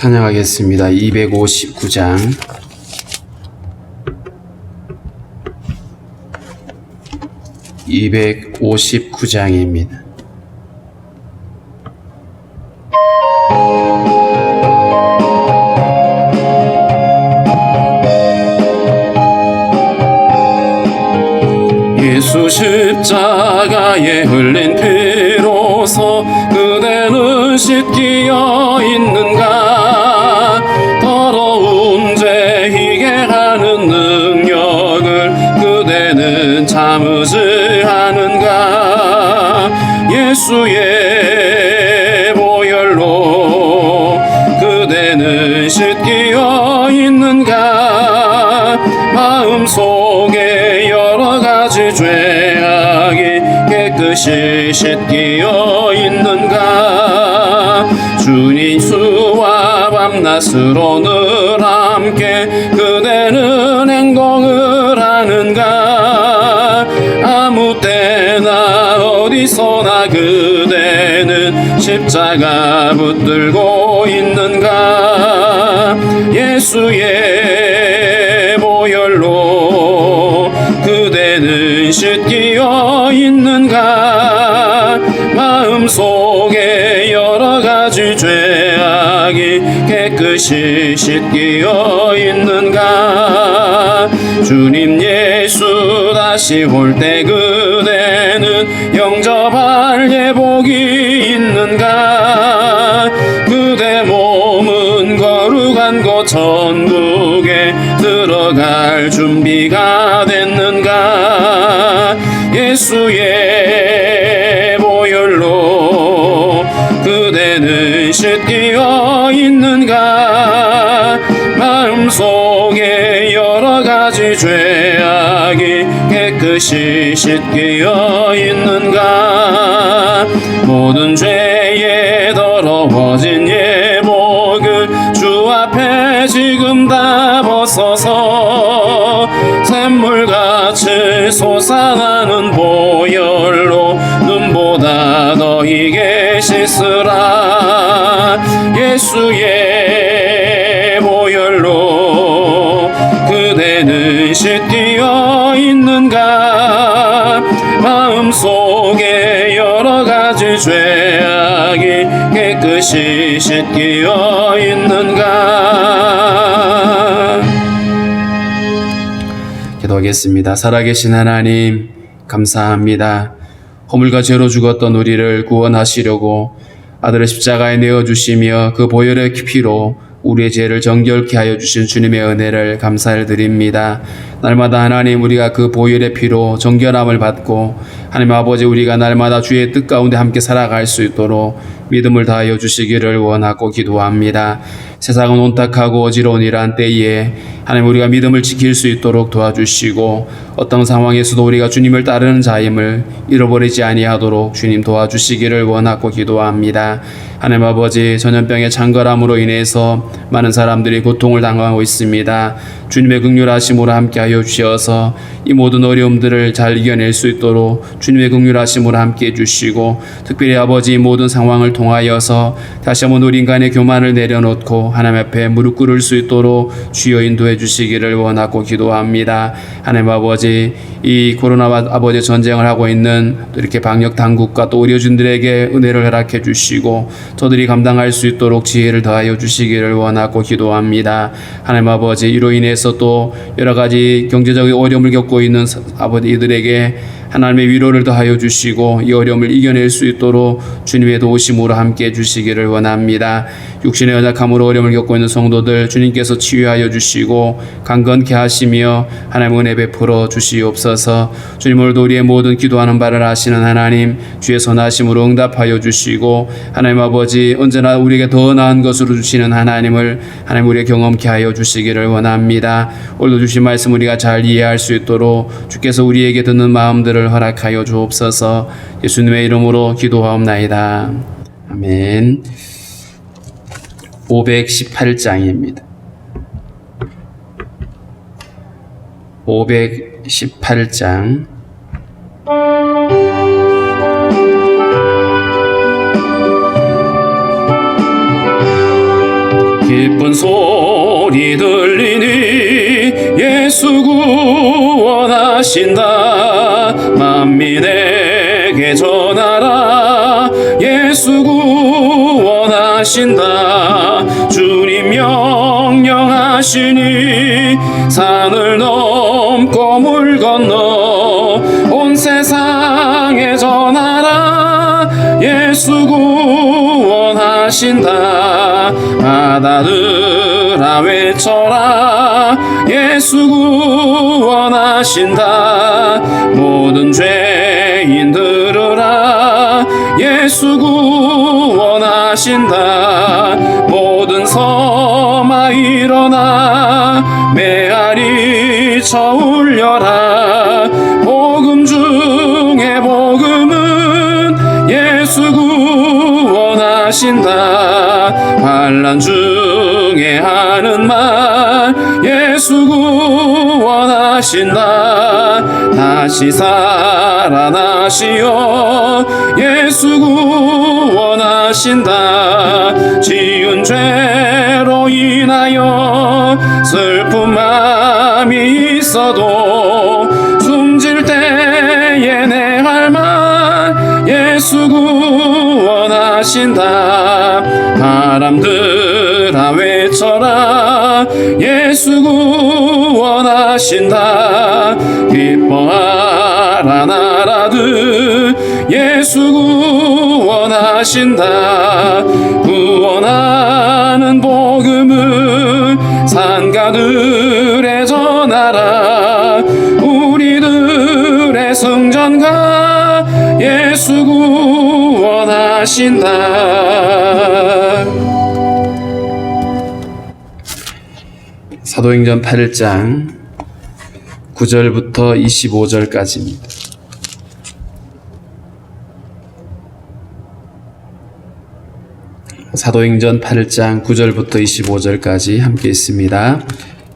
찬양하겠습니다. 259장. (259장입니다) 예수 십자가에 흘린 피로서 그대는 씻기어 있는가? 더러운 죄 희게 하는 능력을 그대는 참으지 않은가? 예수의 보혈로 그대는 씻기어 있는가? 마음속에 여러 가지 죄악이 깨끗이 씻기어 있는가? 주님 수와 밤낮으로 늘 함께 그대는 행동을 하는가? 아무 때나 어디서나 그대는 십자가 붙들고 있는가? 예수의 보혈로 그대는 씻기어 있는가? 마음속에 여러 가지 죄악이 깨끗이 씻기어 있는가? 주님 예수 다시 올 때 그대는 영접할 예복이 있는가? 그대 몸은 거룩한 곳 천국에 들어갈 준비가 됐는가? 예수의 보혈로 그대는 씻기어 있는가? 마음속에 여러 가지 죄악이 깨끗이 씻기어 있는가? 모든 죄에 더러워진 예복을 주 앞에 지금 다 벗어서 샘물같이 솟아나는 보혈로 눈보다 너희게 씻으라. 예수의 보혈로 그대는 씻기어 있는가? 마음속에 여러 가지 죄악이 깨끗이 씻기어 있는가? 기도하겠습니다. 살아계신 하나님, 감사합니다. 허물과 죄로 죽었던 우리를 구원하시려고 아들의 십자가에 내어주시며 그 보혈의 피로 우리의 죄를 정결케 하여 주신 주님의 은혜를 감사를 드립니다. 날마다 하나님, 우리가 그 보혈의 피로 정결함을 받고 하나님 아버지, 우리가 날마다 주의 뜻 가운데 함께 살아갈 수 있도록 믿음을 다하여 주시기를 원하고 기도합니다. 세상은 온탁하고 어지러운 이러한 때에 하나님, 우리가 믿음을 지킬 수 있도록 도와주시고 어떤 상황에서도 우리가 주님을 따르는 자임을 잃어버리지 아니하도록 주님 도와주시기를 원하고 기도합니다. 하나님 아버지, 전염병의 창궐함으로 인해서 많은 사람들이 고통을 당하고 있습니다. 주님의 긍휼하심으로 함께하여 주셔서 이 모든 어려움들을 잘 이겨낼 수 있도록 주님의 긍휼하심으로 함께해 주시고, 특별히 아버지, 이 모든 상황을 통하여서 다시 한번 우리 인간의 교만을 내려놓고 하나님 앞에 무릎 꿇을 수 있도록 주여 인도해 주시기를 원하고 기도합니다. 하나님 아버지, 이 코로나와 아버지 전쟁을 하고 있는 이렇게 방역 당국과 또 의료진들에게 은혜를 허락해 주시고 저들이 감당할 수 있도록 지혜를 더하여 주시기를 원하고 기도합니다. 하나님 아버지, 이로 인해서 또 여러 가지 경제적인 어려움을 겪고 있는 아버지 이들에게 하나님의 위로를 더하여 주시고 이 어려움을 이겨낼 수 있도록 주님의 도우심으로 함께 해주시기를 원합니다. 육신의 연약함으로 어려움을 겪고 있는 성도들 주님께서 치유하여 주시고 강건케 하시며 하나님 은혜 베풀어 주시옵소서. 주님, 오늘도 우리의 모든 기도하는 바를 아시는 하나님, 주의 선하심으로 응답하여 주시고 하나님 아버지, 언제나 우리에게 더 나은 것으로 주시는 하나님을 하나님 우리의 경험케 하여 주시기를 원합니다. 오늘도 주신 말씀 우리가 잘 이해할 수 있도록 주께서 우리에게 듣는 마음들을 허락하여 주옵소서. 예수님의 이름으로 기도하옵나이다. 아멘. 518장입니다. 518장. 기쁜 소리 들리니 예수 구원하신다. 만민에게 전하라. 예수 구원하신다. 주님 명령하시니 산을 넘고 물 건너 온 세상에 전하라. 예수 구원하신다. 바다들아 외쳐라. 예수 구원하신다. 모든 죄인 들으라. 예수 구원하신다. 모든 섬아 일어나 메아리 쳐 울려라. 복음 중에 복음은 예수 구원하신다. 환난 중에 하는 말 예수 구원하신다. 다시 살아나시어 예수 구원하신다. 지은 죄로 인하여 슬픈 마음이 있어도 숨질 때에 내 할 말 예수 구원하신다. 바람들아 외쳐라. 예수 구원하신다. 기뻐하라 나라들 예수 구원하신다. 구원하는 복음을 산가들에 전하라. 우리들의 승전가 예수 구원하신다. 사도행전 8장 9절부터 25절까지입니다. 사도행전 8장 9절부터 25절까지 함께 있습니다.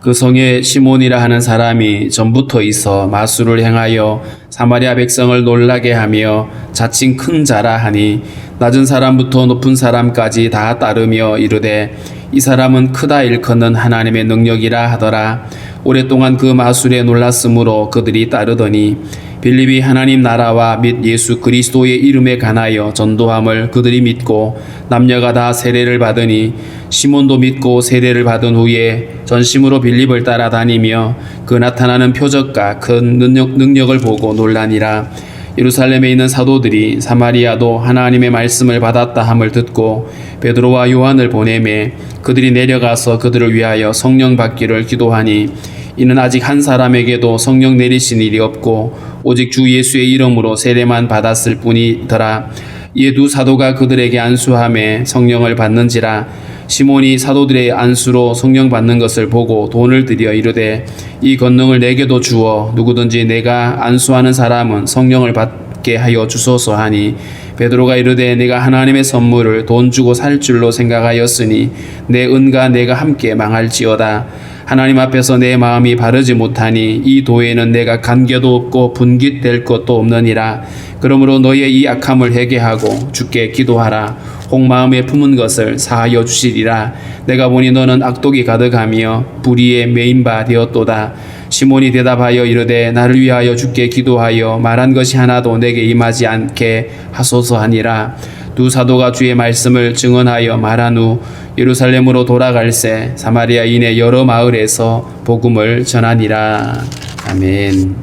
그 성에 시몬이라 하는 사람이 전부터 있어 마술을 행하여 사마리아 백성을 놀라게 하며 자칭 큰 자라 하니 낮은 사람부터 높은 사람까지 다 따르며 이르되 이 사람은 크다 일컫는 하나님의 능력이라 하더라. 오랫동안 그 마술에 놀랐으므로 그들이 따르더니 빌립이 하나님 나라와 및 예수 그리스도의 이름에 관하여 전도함을 그들이 믿고 남녀가 다 세례를 받으니 시몬도 믿고 세례를 받은 후에 전심으로 빌립을 따라다니며 그 나타나는 표적과 큰 능력을 보고 놀라니라. 예루살렘에 있는 사도들이 사마리아도 하나님의 말씀을 받았다 함을 듣고 베드로와 요한을 보내매 그들이 내려가서 그들을 위하여 성령 받기를 기도하니 이는 아직 한 사람에게도 성령 내리신 일이 없고 오직 주 예수의 이름으로 세례만 받았을 뿐이더라. 이에 두 사도가 그들에게 안수하며 성령을 받는지라. 시몬이 사도들의 안수로 성령 받는 것을 보고 돈을 들여 이르되 이 권능을 내게도 주어 누구든지 내가 안수하는 사람은 성령을 받게 하여 주소서 하니 베드로가 이르되 내가 하나님의 선물을 돈 주고 살 줄로 생각하였으니 내 은과 내가 함께 망할지어다. 하나님 앞에서 내 마음이 바르지 못하니 이 도에는 내가 간격도 없고 분깃될 것도 없느니라. 그러므로 너의 이 악함을 회개하고 주께 기도하라. 혹마음에 품은 것을 사하여 주시리라. 내가 보니 너는 악독이 가득하며 불의에 매인 바 되었도다. 시몬이 대답하여 이르되 나를 위하여 주께 기도하여 말한 것이 하나도 내게 임하지 않게 하소서 하니라. 두 사도가 주의 말씀을 증언하여 말한 후 예루살렘으로 돌아갈새 사마리아인의 여러 마을에서 복음을 전하니라. 아멘.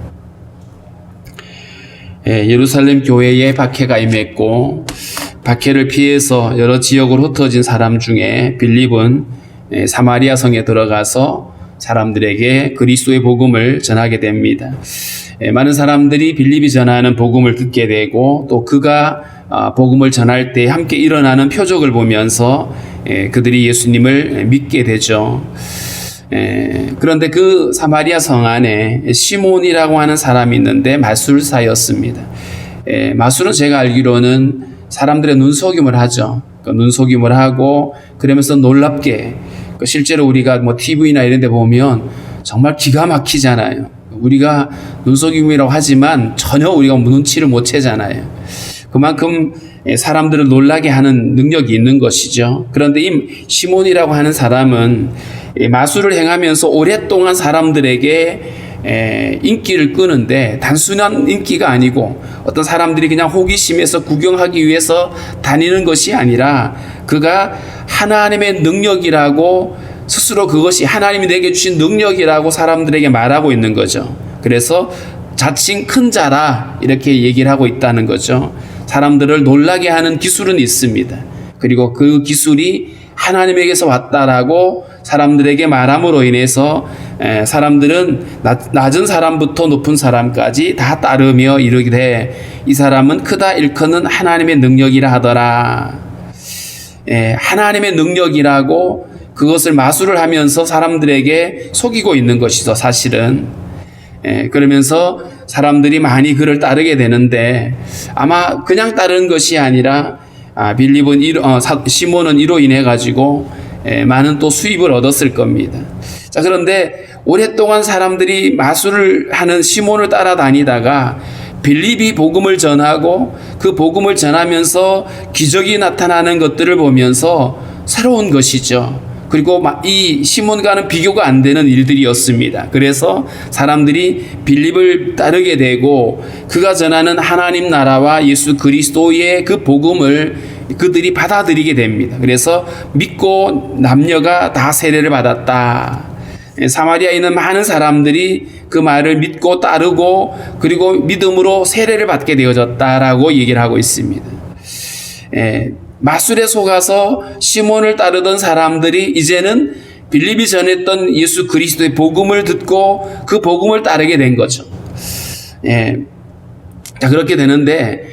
예루살렘 교회에 박해가 임했고 박해를 피해서 여러 지역으로 흩어진 사람 중에 빌립은 사마리아 성에 들어가서 사람들에게 그리스도의 복음을 전하게 됩니다. 많은 사람들이 빌립이 전하는 복음을 듣게 되고 또 그가 복음을 전할 때 함께 일어나는 표적을 보면서 그들이 예수님을 믿게 되죠. 그런데 그 사마리아 성 안에 시몬이라고 하는 사람이 있는데 마술사였습니다. 마술은 제가 알기로는 사람들의 눈속임을 하죠. 눈속임을 하고 그러면서 놀랍게 실제로 우리가 뭐 TV나 이런 데 보면 정말 기가 막히잖아요. 우리가 눈속임이라고 하지만 전혀 우리가 눈치를 못 채잖아요. 그만큼 사람들을 놀라게 하는 능력이 있는 것이죠. 그런데 이 시몬이라고 하는 사람은 마술을 행하면서 오랫동안 사람들에게 인기를 끄는데 단순한 인기가 아니고 어떤 사람들이 그냥 호기심에서 구경하기 위해서 다니는 것이 아니라 그가 하나님의 능력이라고 스스로 그것이 하나님이 내게 주신 능력이라고 사람들에게 말하고 있는 거죠. 그래서 자칭 큰 자라 이렇게 얘기를 하고 있다는 거죠. 사람들을 놀라게 하는 기술은 있습니다. 그리고 그 기술이 하나님에게서 왔다라고 사람들에게 말함으로 인해서 사람들은 낮은 사람부터 높은 사람까지 다 따르며 이르기를 이 사람은 크다 일컫는 하나님의 능력이라 하더라. 하나님의 능력이라고 그것을 마술을 하면서 사람들에게 속이고 있는 것이죠, 사실은. 그러면서 사람들이 많이 그를 따르게 되는데 아마 그냥 따르는 것이 아니라 시몬은 이로 인해 가지고 많은 또 수입을 얻었을 겁니다. 자, 그런데 오랫동안 사람들이 마술을 하는 시몬을 따라다니다가 빌립이 복음을 전하고 그 복음을 전하면서 기적이 나타나는 것들을 보면서 새로운 것이죠. 그리고 이 시몬과는 비교가 안 되는 일들이었습니다. 그래서 사람들이 빌립을 따르게 되고 그가 전하는 하나님 나라와 예수 그리스도의 그 복음을 그들이 받아들이게 됩니다. 그래서 믿고 남녀가 다 세례를 받았다. 사마리아에 있는 많은 사람들이 그 말을 믿고 따르고 그리고 믿음으로 세례를 받게 되어졌다라고 얘기를 하고 있습니다. 마술에 속아서 시몬을 따르던 사람들이 이제는 빌립이 전했던 예수 그리스도의 복음을 듣고 그 복음을 따르게 된 거죠. 자, 그렇게 되는데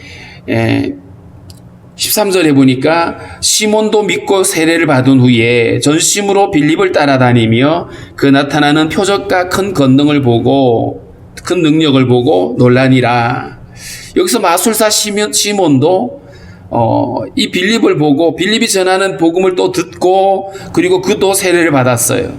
13절에 보니까 시몬도 믿고 세례를 받은 후에 전심으로 빌립을 따라다니며 그 나타나는 표적과 큰 권능을 보고 큰 능력을 보고 놀라니라. 여기서 마술사 시몬도 이 빌립을 보고 빌립이 전하는 복음을 또 듣고 그리고 그도 세례를 받았어요.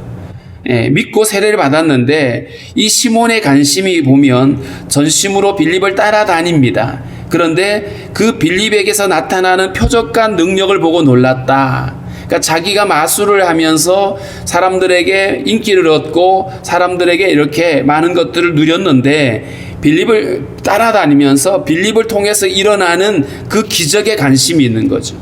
믿고 세례를 받았는데 이 시몬의 관심이 보면 전심으로 빌립을 따라다닙니다. 그런데 그 빌립에게서 나타나는 표적과 능력을 보고 놀랐다. 그러니까 자기가 마술을 하면서 사람들에게 인기를 얻고 사람들에게 이렇게 많은 것들을 누렸는데 빌립을 따라다니면서 빌립을 통해서 일어나는 그 기적에 관심이 있는 거죠.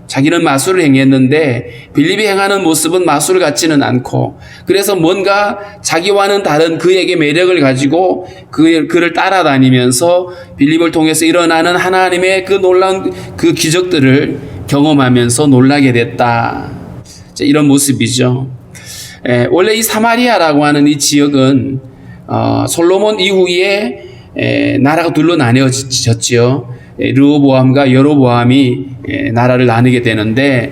자기는 마술을 행했는데 빌립이 행하는 모습은 마술 같지는 않고 그래서 뭔가 자기와는 다른 그에게 매력을 가지고 그를 따라다니면서 빌립을 통해서 일어나는 하나님의 그 놀라운 그 기적들을 경험하면서 놀라게 됐다. 이런 모습이죠. 원래 이 사마리아라고 하는 이 지역은 솔로몬 이후에 나라가 둘로 나뉘어졌지요. 르호보암과 여로보암이 나라를 나누게 되는데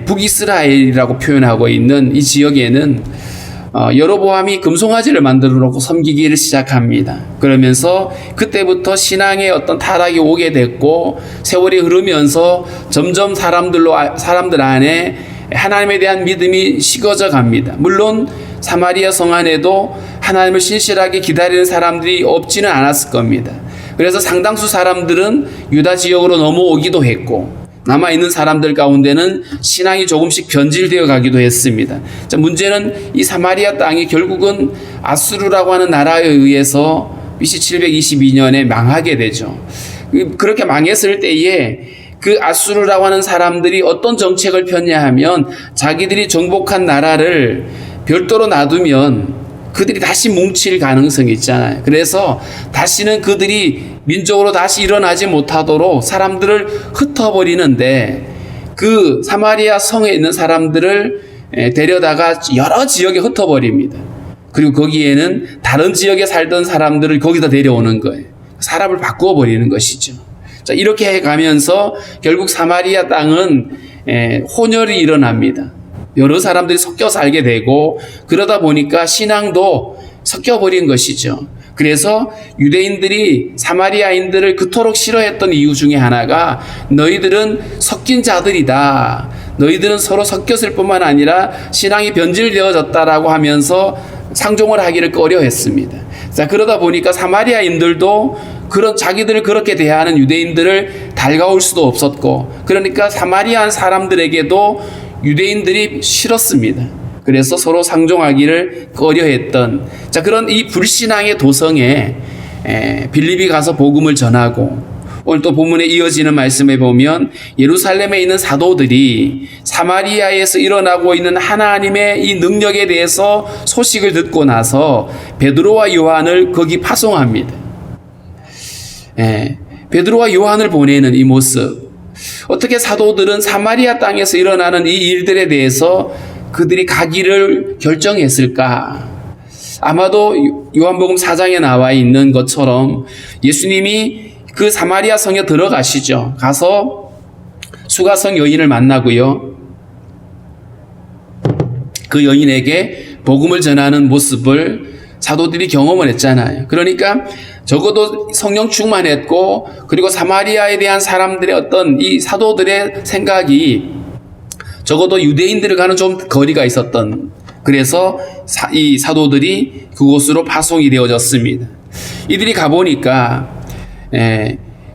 북이스라엘이라고 표현하고 있는 이 지역에는 여로보암이 금송아지를 만들어 놓고 섬기기를 시작합니다. 그러면서 그때부터 신앙의 어떤 타락이 오게 됐고 세월이 흐르면서 점점 사람들 안에 하나님에 대한 믿음이 식어져 갑니다. 물론 사마리아 성 안에도 하나님을 신실하게 기다리는 사람들이 없지는 않았을 겁니다. 그래서 상당수 사람들은 유다 지역으로 넘어오기도 했고 남아있는 사람들 가운데는 신앙이 조금씩 변질되어 가기도 했습니다. 자, 문제는 이 사마리아 땅이 결국은 아수르라고 하는 나라에 의해서 BC 722년에 망하게 되죠. 그렇게 망했을 때에 그 아수르라고 하는 사람들이 어떤 정책을 폈냐 하면 자기들이 정복한 나라를 별도로 놔두면 그들이 다시 뭉칠 가능성이 있잖아요. 그래서 다시는 그들이 민족으로 다시 일어나지 못하도록 사람들을 흩어버리는데 그 사마리아 성에 있는 사람들을 데려다가 여러 지역에 흩어버립니다. 그리고 거기에는 다른 지역에 살던 사람들을 거기다 데려오는 거예요. 사람을 바꾸어 버리는 것이죠. 자, 이렇게 해가면서 결국 사마리아 땅은 혼혈이 일어납니다. 여러 사람들이 섞여 살게 되고 그러다 보니까 신앙도 섞여버린 것이죠. 그래서 유대인들이 사마리아인들을 그토록 싫어했던 이유 중에 하나가 너희들은 섞인 자들이다. 너희들은 서로 섞였을 뿐만 아니라 신앙이 변질되어졌다라고 하면서 상종을 하기를 꺼려했습니다. 자, 그러다 보니까 사마리아인들도 그런 자기들을 그렇게 대하는 유대인들을 달가올 수도 없었고, 그러니까 사마리아 사람들에게도 유대인들이 싫었습니다. 그래서 서로 상종하기를 꺼려했던, 자, 그런 이 불신앙의 도성에 빌립이 가서 복음을 전하고, 오늘 또 본문에 이어지는 말씀에 보면 예루살렘에 있는 사도들이 사마리아에서 일어나고 있는 하나님의 이 능력에 대해서 소식을 듣고 나서 베드로와 요한을 거기 파송합니다. 베드로와 요한을 보내는 이 모습, 어떻게 사도들은 사마리아 땅에서 일어나는 이 일들에 대해서 그들이 가기를 결정했을까? 아마도 요한복음 4장에 나와 있는 것처럼 예수님이 그 사마리아 성에 들어가시죠. 가서 수가성 여인을 만나고요, 그 여인에게 복음을 전하는 모습을 사도들이 경험을 했잖아요. 그러니까 적어도 성령 충만했고, 그리고 사마리아에 대한 사람들의 어떤 이 사도들의 생각이 적어도 유대인들과는 좀 거리가 있었던, 그래서 이 사도들이 그곳으로 파송이 되어졌습니다. 이들이 가보니까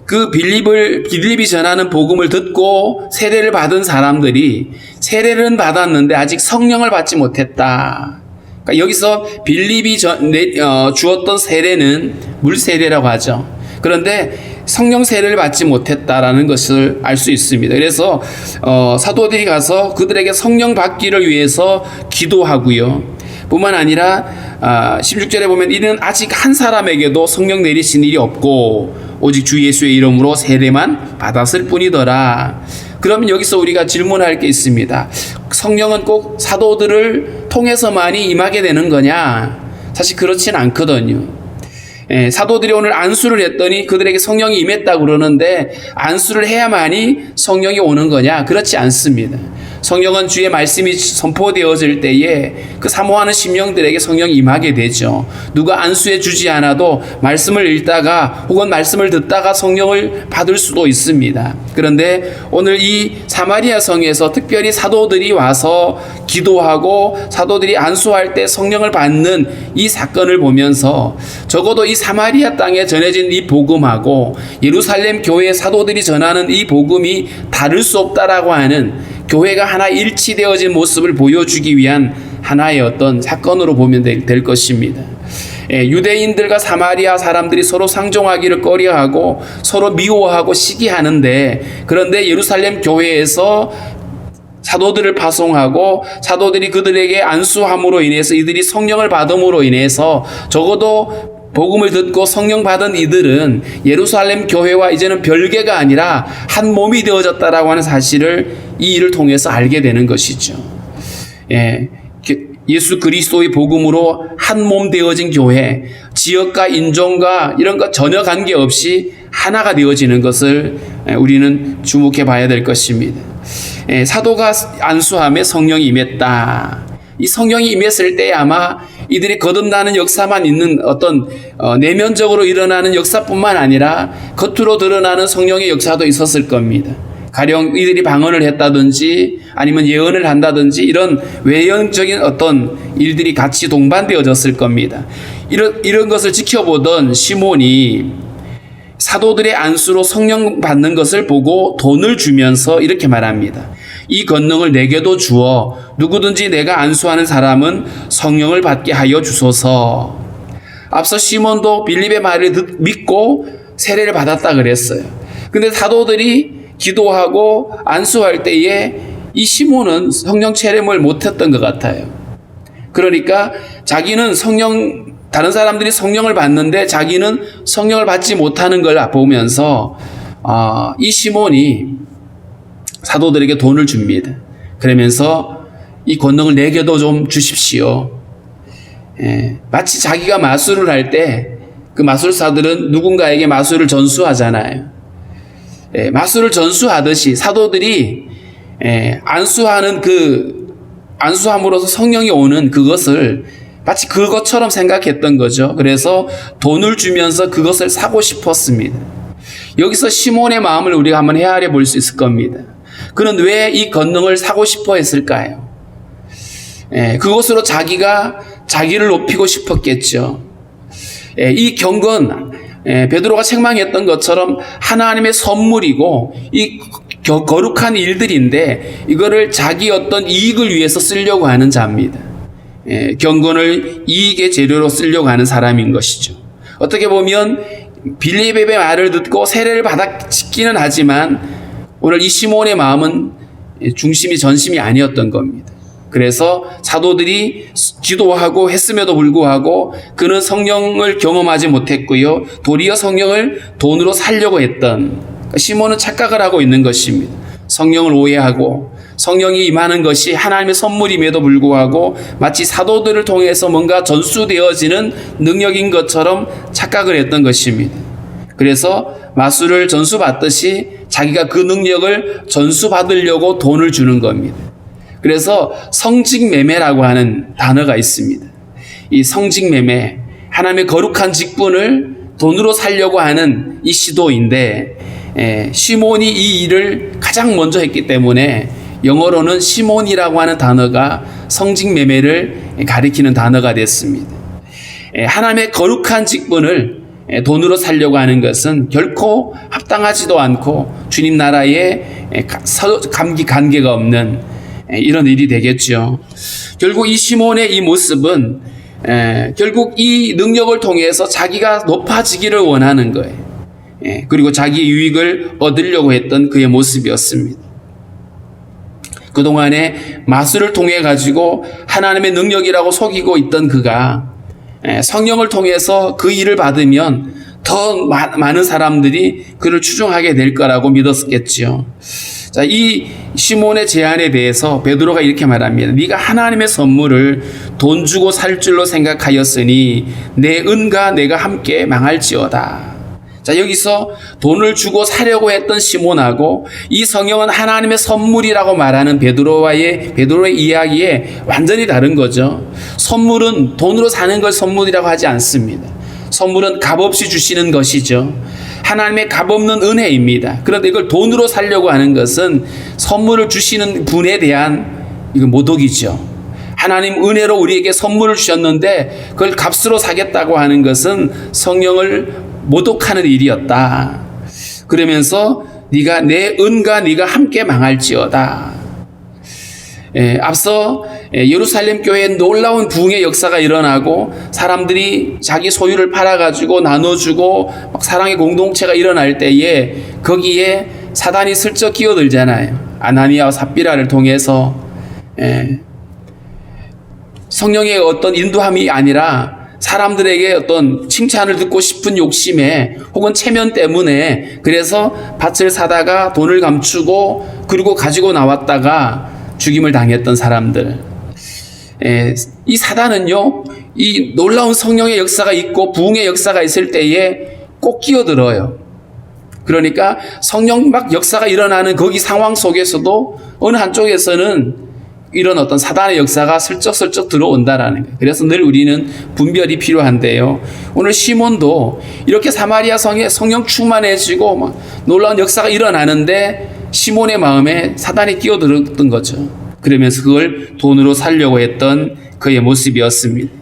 그 빌립이 전하는 복음을 듣고 세례를 받은 사람들이 세례는 받았는데 아직 성령을 받지 못했다. 그러니까 여기서 빌립이 주었던 세례는 물 세례라고 하죠. 그런데 성령 세례를 받지 못했다라는 것을 알 수 있습니다. 그래서 사도들이 가서 그들에게 성령 받기를 위해서 기도하고요. 뿐만 아니라 16절에 보면 이는 아직 한 사람에게도 성령 내리신 일이 없고 오직 주 예수의 이름으로 세례만 받았을 뿐이더라. 그러면 여기서 우리가 질문할 게 있습니다. 성령은 꼭 사도들을 통해서만이 임하게 되는 거냐? 사실 그렇진 않거든요. 사도들이 오늘 안수를 했더니 그들에게 성령이 임했다고 그러는데 안수를 해야만이 성령이 오는 거냐? 그렇지 않습니다. 성령은 주의 말씀이 선포되어질 때에 그 사모하는 심령들에게 성령이 임하게 되죠. 누가 안수해 주지 않아도 말씀을 읽다가 혹은 말씀을 듣다가 성령을 받을 수도 있습니다. 그런데 오늘 이 사마리아 성에서 특별히 사도들이 와서 기도하고 사도들이 안수할 때 성령을 받는 이 사건을 보면서 적어도 이 사마리아 땅에 전해진 이 복음하고 예루살렘 교회 사도들이 전하는 이 복음이 다를 수 없다라고 하는, 교회가 하나 일치되어진 모습을 보여주기 위한 하나의 어떤 사건으로 보면 될 것입니다. 유대인들과 사마리아 사람들이 서로 상종하기를 꺼려하고 서로 미워하고 시기하는데, 그런데 예루살렘 교회에서 사도들을 파송하고 사도들이 그들에게 안수함으로 인해서 이들이 성령을 받음으로 인해서 적어도 복음을 듣고 성령 받은 이들은 예루살렘 교회와 이제는 별개가 아니라 한 몸이 되어졌다라고 하는 사실을 이 일을 통해서 알게 되는 것이죠. 예수 그리스도의 복음으로 한 몸 되어진 교회, 지역과 인종과 이런 것 전혀 관계없이 하나가 되어지는 것을 우리는 주목해 봐야 될 것입니다. 사도가 안수함에 성령이 임했다. 이 성령이 임했을 때 아마 이들이 거듭나는 역사만 있는 어떤 내면적으로 일어나는 역사뿐만 아니라 겉으로 드러나는 성령의 역사도 있었을 겁니다. 가령 이들이 방언을 했다든지 아니면 예언을 한다든지 이런 외형적인 어떤 일들이 같이 동반되어졌을 겁니다. 이런 것을 지켜보던 시몬이 사도들의 안수로 성령 받는 것을 보고 돈을 주면서 이렇게 말합니다. 이 권능을 내게도 주어 누구든지 내가 안수하는 사람은 성령을 받게 하여 주소서. 앞서 시몬도 빌립의 말을 믿고 세례를 받았다 그랬어요. 근데 사도들이 기도하고 안수할 때에 이 시몬은 성령 체험을 못했던 것 같아요. 그러니까 자기는 다른 사람들이 성령을 받는데 자기는 성령을 받지 못하는 걸 보면서 이 시몬이 사도들에게 돈을 줍니다. 그러면서 이 권능을 내게도 좀 주십시오. 마치 자기가 마술을 할 때 그 마술사들은 누군가에게 마술을 전수하잖아요. 마술을 전수하듯이 사도들이 안수하는 안수함으로써 성령이 오는 그것을 마치 그것처럼 생각했던 거죠. 그래서 돈을 주면서 그것을 사고 싶었습니다. 여기서 시몬의 마음을 우리가 한번 헤아려 볼 수 있을 겁니다. 그는 왜 이 권능을 사고 싶어 했을까요? 그것으로 자기를 높이고 싶었겠죠. 이 경건, 베드로가 책망했던 것처럼 하나님의 선물이고 이 거룩한 일들인데 이거를 자기 어떤 이익을 위해서 쓰려고 하는 자입니다. 경건을 이익의 재료로 쓰려고 하는 사람인 것이죠. 어떻게 보면 빌립의 말을 듣고 세례를 받았기는 하지만 오늘 이 시몬의 마음은 중심이 전심이 아니었던 겁니다. 그래서 사도들이 기도하고 했음에도 불구하고 그는 성령을 경험하지 못했고요. 도리어 성령을 돈으로 살려고 했던 시몬은 착각을 하고 있는 것입니다. 성령을 오해하고 성령이 임하는 것이 하나님의 선물임에도 불구하고 마치 사도들을 통해서 뭔가 전수되어지는 능력인 것처럼 착각을 했던 것입니다. 그래서 마술을 전수받듯이 자기가 그 능력을 전수받으려고 돈을 주는 겁니다. 그래서 성직매매라고 하는 단어가 있습니다. 이 성직매매, 하나님의 거룩한 직분을 돈으로 살려고 하는 이 시도인데 시몬이 이 일을 가장 먼저 했기 때문에 영어로는 시몬이라고 하는 단어가 성직매매를 가리키는 단어가 됐습니다. 하나님의 거룩한 직분을 돈으로 살려고 하는 것은 결코 합당하지도 않고 주님 나라에 관계가 없는 이런 일이 되겠죠. 결국 이 시몬의 이 모습은 결국 이 능력을 통해서 자기가 높아지기를 원하는 거예요. 그리고 자기 유익을 얻으려고 했던 그의 모습이었습니다. 그동안에 마술을 통해 가지고 하나님의 능력이라고 속이고 있던 그가 성령을 통해서 그 일을 받으면 더 많은 사람들이 그를 추종하게 될 거라고 믿었겠지요. 자, 이 시몬의 제안에 대해서 베드로가 이렇게 말합니다. 네가 하나님의 선물을 돈 주고 살 줄로 생각하였으니 내 은과 내가 함께 망할지어다. 자, 여기서 돈을 주고 사려고 했던 시몬하고 이 성령은 하나님의 선물이라고 말하는 베드로의 이야기에 완전히 다른 거죠. 선물은 돈으로 사는 걸 선물이라고 하지 않습니다. 선물은 값없이 주시는 것이죠. 하나님의 값없는 은혜입니다. 그런데 이걸 돈으로 살려고 하는 것은 선물을 주시는 분에 대한 이건 모독이죠. 하나님 은혜로 우리에게 선물을 주셨는데 그걸 값으로 사겠다고 하는 것은 성령을 모독하는 일이었다. 그러면서 네가 내 은과 네가 함께 망할지어다. 앞서 예루살렘 교회에 놀라운 부흥의 역사가 일어나고 사람들이 자기 소유를 팔아가지고 나눠주고 막 사랑의 공동체가 일어날 때에 거기에 사단이 슬쩍 끼어들잖아요. 아나니아와 삽비라를 통해서 성령의 어떤 인도함이 아니라 사람들에게 어떤 칭찬을 듣고 싶은 욕심에 혹은 체면 때문에 그래서 밭을 사다가 돈을 감추고 그리고 가지고 나왔다가 죽임을 당했던 사람들. 이 사단은요, 이 놀라운 성령의 역사가 있고 부흥의 역사가 있을 때에 꼭 끼어들어요. 그러니까 성령 막 역사가 일어나는 거기 상황 속에서도 어느 한쪽에서는 이런 어떤 사단의 역사가 슬쩍슬쩍 들어온다라는 거예요. 그래서 늘 우리는 분별이 필요한데요. 오늘 시몬도 이렇게 사마리아 성에 성령 충만해지고 막 놀라운 역사가 일어나는데 시몬의 마음에 사단이 끼어들었던 거죠. 그러면서 그걸 돈으로 살려고 했던 그의 모습이었습니다.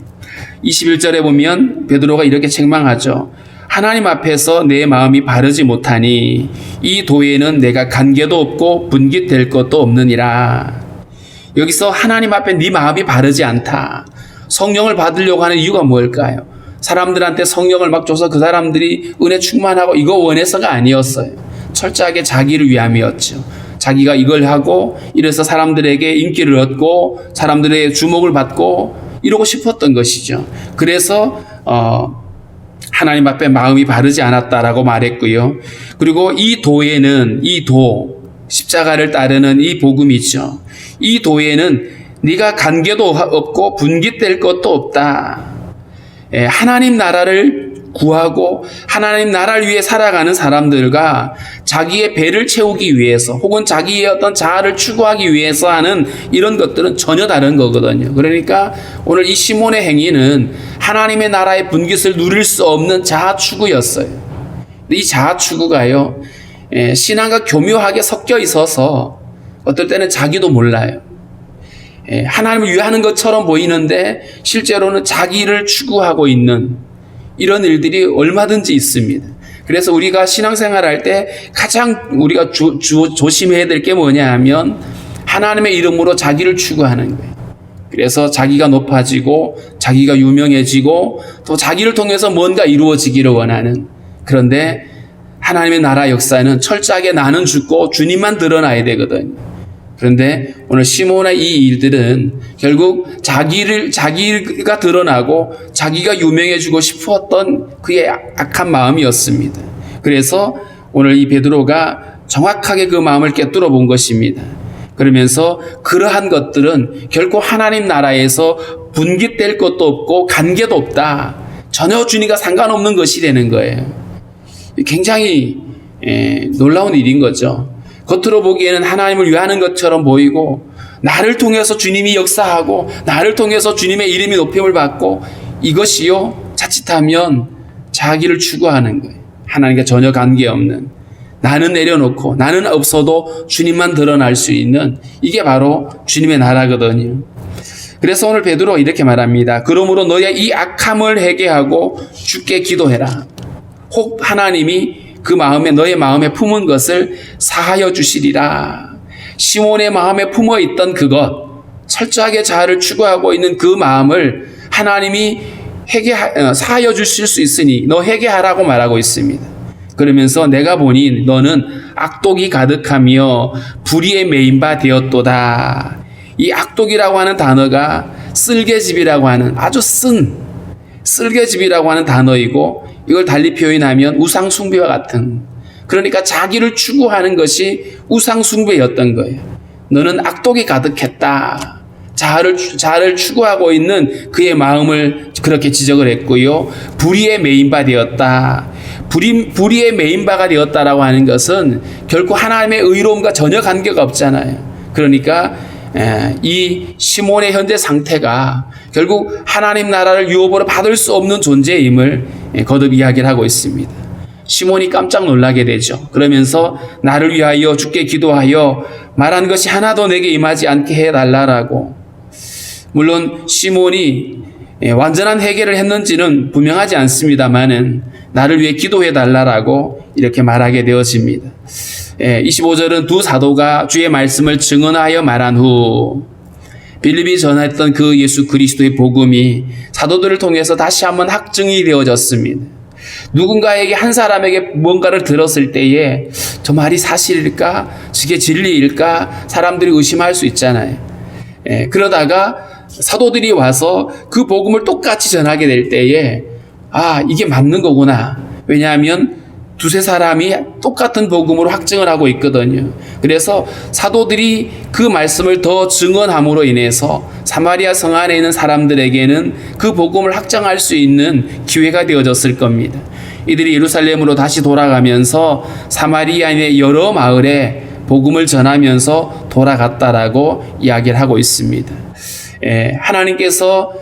21절에 보면 베드로가 이렇게 책망하죠. 하나님 앞에서 내 마음이 바르지 못하니 이 도에는 내가 관계도 없고 분깃될 것도 없느니라. 여기서 하나님 앞에 네 마음이 바르지 않다. 성령을 받으려고 하는 이유가 뭘까요? 사람들한테 성령을 막 줘서 그 사람들이 은혜 충만하고 이거 원해서가 아니었어요. 철저하게 자기를 위함이었죠. 자기가 이걸 하고 이래서 사람들에게 인기를 얻고 사람들의 주목을 받고 이러고 싶었던 것이죠. 그래서 하나님 앞에 마음이 바르지 않았다라고 말했고요. 그리고 이 도에는 십자가를 따르는 이 복음이죠. 이 도에는 네가 관계도 없고 분깃될 것도 없다. 하나님 나라를 구하고 하나님 나라를 위해 살아가는 사람들과 자기의 배를 채우기 위해서 혹은 자기의 어떤 자아를 추구하기 위해서 하는 이런 것들은 전혀 다른 거거든요. 그러니까 오늘 이 시몬의 행위는 하나님의 나라의 분깃을 누릴 수 없는 자아 추구였어요. 이 자아 추구가요, 신앙과 교묘하게 섞여 있어서 어떨 때는 자기도 몰라요. 하나님을 위하는 것처럼 보이는데 실제로는 자기를 추구하고 있는 이런 일들이 얼마든지 있습니다. 그래서 우리가 신앙생활 할 때 가장 우리가 조심해야 될 게 뭐냐 하면 하나님의 이름으로 자기를 추구하는 거예요. 그래서 자기가 높아지고 자기가 유명해지고 또 자기를 통해서 뭔가 이루어지기를 원하는, 그런데 하나님의 나라 역사는 철저하게 나는 죽고 주님만 드러나야 되거든요. 그런데 오늘 시몬의 이 일들은 결국 자기가 드러나고 자기가 유명해지고 싶었던 그의 악한 마음이었습니다. 그래서 오늘 이 베드로가 정확하게 그 마음을 꿰뚫어 본 것입니다. 그러면서 그러한 것들은 결코 하나님 나라에서 분깃될 것도 없고 관계도 없다. 전혀 주님과 상관없는 것이 되는 거예요. 굉장히 놀라운 일인 거죠. 겉으로 보기에는 하나님을 위하는 것처럼 보이고 나를 통해서 주님이 역사하고 나를 통해서 주님의 이름이 높임을 받고, 이것이요 자칫하면 자기를 추구하는 거예요. 하나님과 전혀 관계없는, 나는 내려놓고 나는 없어도 주님만 드러날 수 있는, 이게 바로 주님의 나라거든요. 그래서 오늘 베드로 이렇게 말합니다. 그러므로 너의 이 악함을 회개하고 주께 기도해라. 혹 하나님이 그 마음에, 너의 마음에 품은 것을 사하여 주시리라. 시몬의 마음에 품어 있던 그것, 철저하게 자아를 추구하고 있는 그 마음을 하나님이 사하여 주실 수 있으니 너 회개하라고 말하고 있습니다. 그러면서 내가 보니 너는 악독이 가득하며 불의에 매인 바 되었도다. 이 악독이라고 하는 단어가 쓸개집이라고 하는 아주 쓴 쓸개집이라고 하는 단어이고, 이걸 달리 표현하면 우상숭배와 같은, 그러니까 자기를 추구하는 것이 우상숭배였던 거예요. 너는 악독이 가득했다. 자아를 추구하고 있는 그의 마음을 그렇게 지적을 했고요. 불의에 매인 바 되었다. 불의에 매인 바가 되었다라고 하는 것은 결코 하나님의 의로움과 전혀 관계가 없잖아요. 그러니까 이 시몬의 현재 상태가 결국 하나님 나라를 유업으로 받을 수 없는 존재임을 거듭 이야기를 하고 있습니다. 시몬이 깜짝 놀라게 되죠. 그러면서 나를 위하여 주께 기도하여 말한 것이 하나도 내게 임하지 않게 해달라라고. 물론 시몬이 완전한 회개를 했는지는 분명하지 않습니다만은 나를 위해 기도해달라라고 이렇게 말하게 되어집니다. 25절은 두 사도가 주의 말씀을 증언하여 말한 후 빌립이 전했던 그 예수 그리스도의 복음이 사도들을 통해서 다시 한번 확증이 되어졌습니다. 누군가에게, 한 사람에게 뭔가를 들었을 때에 저 말이 사실일까? 저게 진리일까? 사람들이 의심할 수 있잖아요. 그러다가 사도들이 와서 그 복음을 똑같이 전하게 될 때에 이게 맞는 거구나. 왜냐하면 두세 사람이 똑같은 복음으로 확증을 하고 있거든요. 그래서 사도들이 그 말씀을 더 증언함으로 인해서 사마리아 성 안에 있는 사람들에게는 그 복음을 확증할 수 있는 기회가 되어졌을 겁니다. 이들이 예루살렘으로 다시 돌아가면서 사마리아의 여러 마을에 복음을 전하면서 돌아갔다라고 이야기를 하고 있습니다. 하나님께서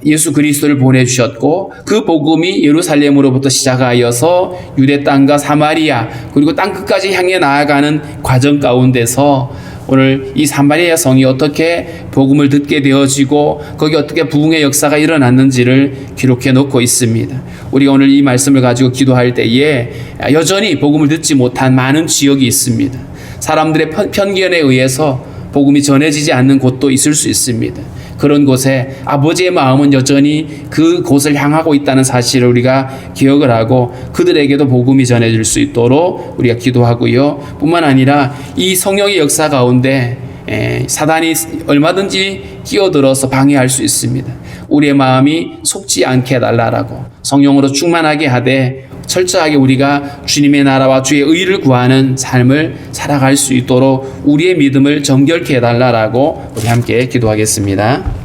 예수 그리스도를 보내주셨고 그 복음이 예루살렘으로부터 시작하여서 유대 땅과 사마리아 그리고 땅 끝까지 향해 나아가는 과정 가운데서 오늘 이 사마리아 성이 어떻게 복음을 듣게 되어지고 거기 어떻게 부흥의 역사가 일어났는지를 기록해 놓고 있습니다. 우리가 오늘 이 말씀을 가지고 기도할 때에 여전히 복음을 듣지 못한 많은 지역이 있습니다. 사람들의 편견에 의해서 복음이 전해지지 않는 곳도 있을 수 있습니다. 그런 곳에 아버지의 마음은 여전히 그 곳을 향하고 있다는 사실을 우리가 기억을 하고 그들에게도 복음이 전해질 수 있도록 우리가 기도하고요. 뿐만 아니라 이 성령의 역사 가운데 사단이 얼마든지 끼어들어서 방해할 수 있습니다. 우리의 마음이 속지 않게 해달라고 성령으로 충만하게 하되 철저하게 우리가 주님의 나라와 주의 의를 구하는 삶을 살아갈 수 있도록 우리의 믿음을 정결케 해달라고 우리 함께 기도하겠습니다.